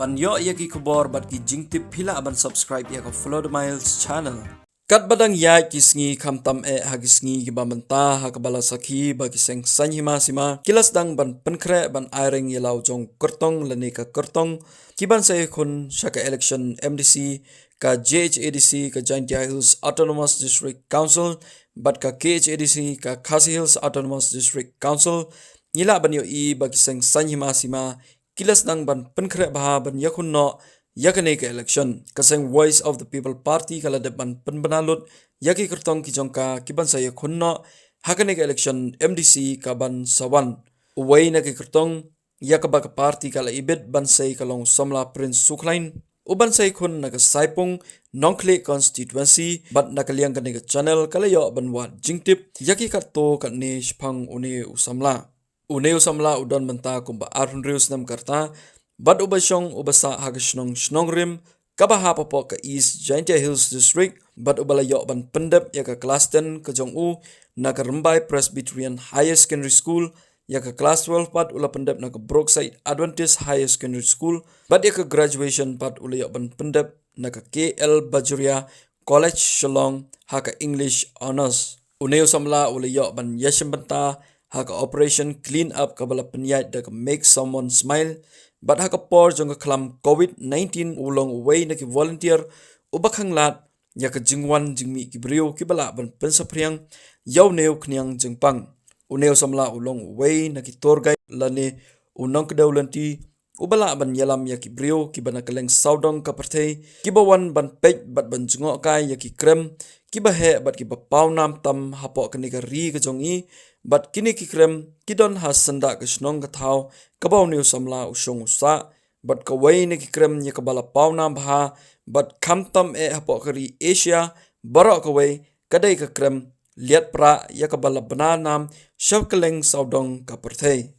Ban yo ya ki kubor bat ki jingtip pila aban subscribe ya ka follow the miles channel. Kat badang ya ki sngi khamtam hagis sngi ki bamanta hakabala sakhi ba ki seng sanhima sima kilas dang ban penkre ban airing yelau jong kertong lani ka kertong kiban sai khun shaka election MDC ka JHADC ka Jaintia Hills Autonomous District Council bat ka KHADC ka Khasi Hills Autonomous District Council nila ban yo I ba ki seng sanhima sima kilas dang ban penkre baha ban yakun no yakane ke election kaseng Voice of the People Party kala de ban penbenalut yaki kertong ki jongka kiban saya khunno hakane ke election MDC ka ban sawan uway na ki kertong yakaba ka party kala ibet ban sai kalong somla Prince Sukhlain uban sai khun na ka saipung nongkle constituency bat na kaliang kane ka channel kala yo ban wat jingtip yaki karto ka ne shphang une usamla Uneu samla udon menta kumba arhun rius nam karta bad ubashong ubasa hagashnong shnongrim kabaha papo ka East Jaintia Hills District bad ubala yo ban pendep ya ka class 10 ka jong u na ka Rembai Presbyterian Higher Secondary School ya ka class 12 pat ula pendep na ka Brookside Adventist Higher Secondary School bad ya ka graduation pat ula yo ban pendep na ka KL Bajuria College Shillong ha ka English Honors Uneu samla ula yo ban yashim banta haka operation clean up kabala penyait da make someone smile but haka por jong klam COVID-19 ulong way na ki volunteer ubakhang lat ya ka jingwan jingmi ki brio ki bala ban pensapriang yaw neu kniang jingpang uneu samla ulong way na ki tour guide lane unong kedaulanti ubala ban yalam ya ki brio ki bana kaleng saudong ka perthei ki bawan ban pej bat ban jingo kai ya ki krem ki bahe bat ki bapau nam tam hapo kani ka ri ka jong I bat kini ki krem kidon has sanda ka snong ka thau kabaw new samla usong usa bat ka way ni ki krem ya kabala pau nam bha bat khamtam hapo kari Asia barok ka way kadai ka krem liat pra ya kabala bana nam shabkaleng saudong ka perthei